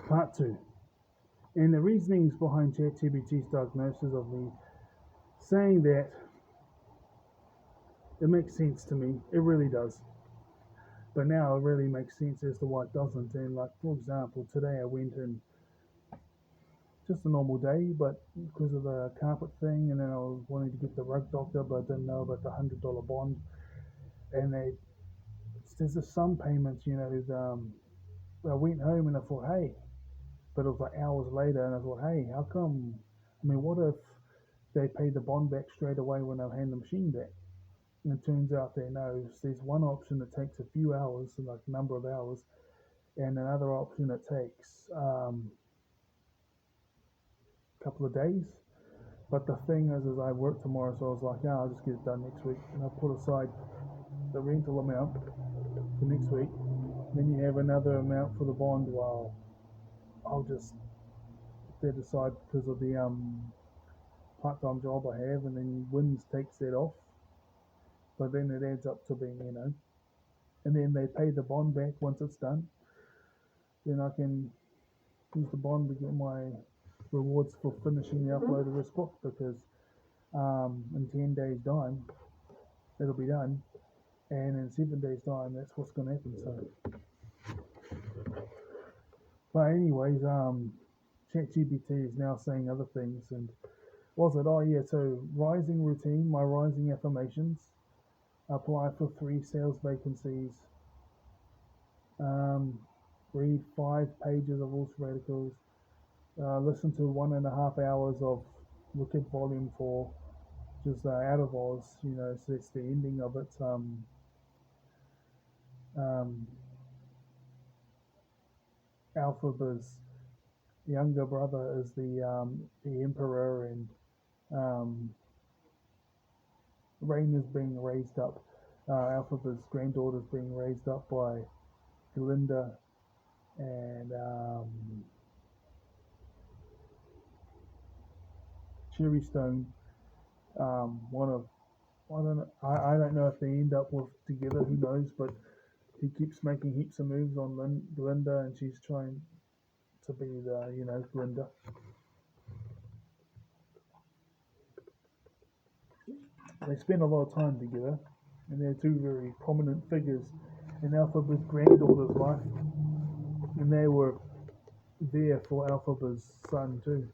Part 2. And the reasonings behind ChatGPT's diagnosis of me saying that, it makes sense to me. It really does. But now it really makes sense as to why it doesn't. And like, for example, today I went in just a normal day, but because of the carpet thing, and then I was wanting to get the rug doctor, but I didn't know about the $100 bond. And there's just some payments, I went home and I thought, hey, but it was like hours later, and I thought, hey, how come? I mean, what if they pay the bond back straight away when I hand the machine back? And it turns out that no, there's one option that takes a few hours, like a number of hours, and another option that takes a couple of days. But the thing is I work tomorrow, so I was like, yeah, I'll just get it done next week, and I'll put aside the rental amount for next week. Then you have another amount for the bond. Well, I'll just set aside because of the part-time job I have, and then Wins takes that off. But then it adds up to being, and then they pay the bond back once it's done. Then I can use the bond to get my rewards for finishing the upload of this book, because in 10 days time it'll be done, and in 7 days time that's what's going to happen. So, but anyways, ChatGPT is now saying other things, and was it? Oh yeah, so rising routine, my rising affirmations. Apply for 3 sales vacancies. Read 5 pages of Ultra Radicals. Listen to 1.5 hours of Wicked Volume 4, which is Out of Oz. So it's the ending of it. Alphaba's younger brother is the emperor, and Rain is being raised up. Alphaba's granddaughter is being raised up by Glinda and Cherry Stone. One of I don't know if they end up with together. Who knows? But he keeps making heaps of moves on Glinda, and she's trying to be the Glinda. They spend a lot of time together, and they're 2 very prominent figures in Alphaba's granddaughter's life, and they were there for Alphaba's son too.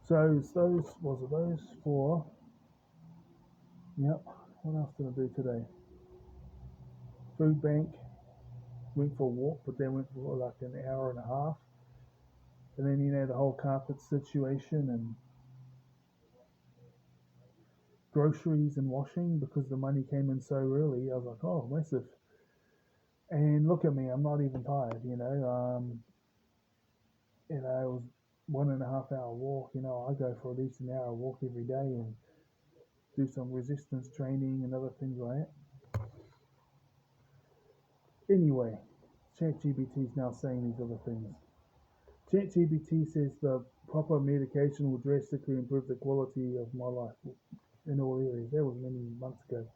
So it's those 4. Yep. What else did I do today? Food bank. Went for a walk, but then went for like an hour and a half. And then the whole carpet situation, and groceries and washing, because the money came in so early. I was like, oh, massive. And look at me, I'm not even tired. It was 1.5 hour walk. I go for at least an hour walk every day and do some resistance training and other things like that. Anyway, ChatGPT is now saying these other things. ChatGPT says the proper medication will drastically improve the quality of my life in all areas. That was many months ago.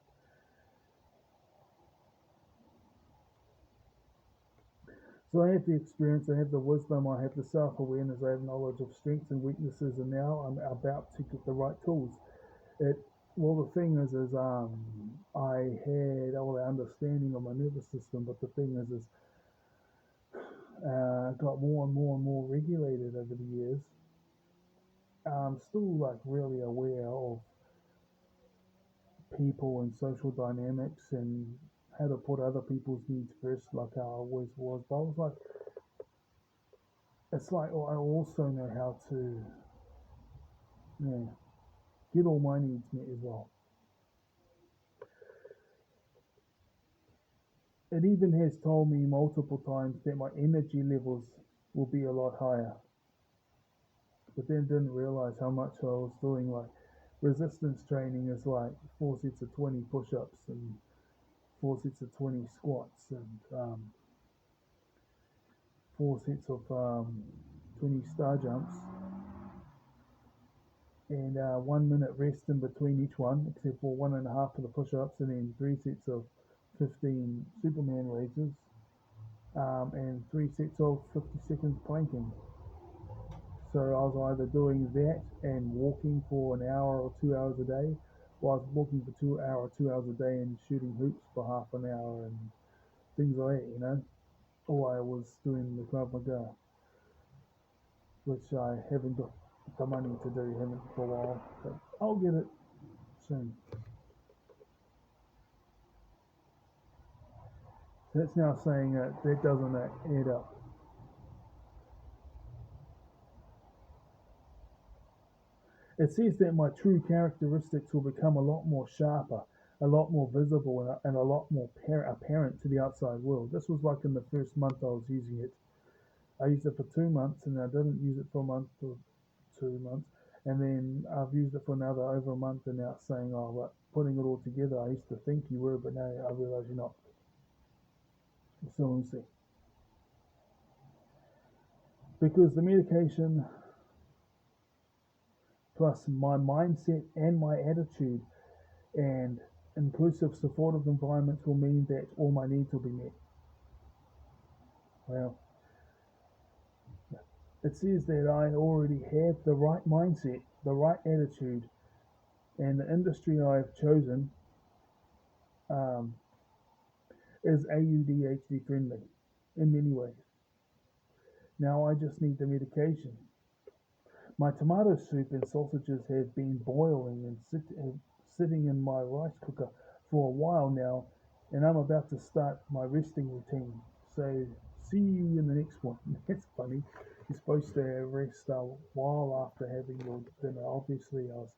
So I have the experience, I have the wisdom, I have the self-awareness, I have knowledge of strengths and weaknesses, and now I'm about to get the right tools. The thing is I had all the understanding of my nervous system, but the thing is got more and more and more regulated over the years. I'm still like really aware of people and social dynamics and how to put other people's needs first, like how I always was. But I was like, it's like I also know how to get all my needs met as well. It even has told me multiple times that my energy levels will be a lot higher. But then didn't realize how much I was doing. Like resistance training is like 4 sets of 20 push-ups and 4 sets of 20 squats, and 4 sets of 20 star jumps, and 1 minute rest in between each one, except for 1.5 for the push-ups, and then 3 sets of 15 Superman raises. and 3 sets of 50 seconds planking. So I was either doing that and walking for an hour or 2 hours a day, or I was walking for 2 hours a day and shooting hoops for half an hour and things like that, Or I was doing the Krav Maga, which I haven't got the money to do, haven't for a while, but I'll get it soon. That's now saying that doesn't add up. It says that my true characteristics will become a lot more sharper, a lot more visible, and a lot more apparent to the outside world. This was like in the first month I was using it. I used it for 2 months, and I didn't use it for a month or 2 months, and then I've used it for another over a month, and now it's saying, oh, but putting it all together, I used to think you were, but now I realise you're not. So we'll see. Because the medication plus my mindset and my attitude and inclusive supportive environments will mean that all my needs will be met. Well, it says that I already have the right mindset, the right attitude, and the industry I've chosen um, is AUDHD friendly in many ways. Now I just need the medication. My tomato soup and sausages have been boiling and sitting in my rice cooker for a while now, and I'm about to start my resting routine. So, see you in the next one. That's funny. You're supposed to rest a while after having your dinner. Obviously, I was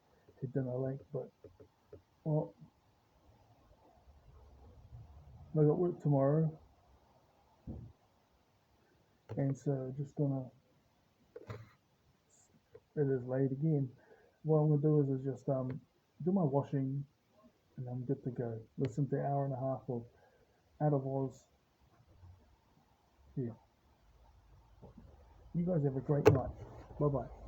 had dinner late, but well, I got work tomorrow, and so just gonna. It is late again. What I'm gonna do is just do my washing, and I'm good to go. Listen to an hour and a half of Out of Oz. Yeah. You guys have a great night. Bye bye.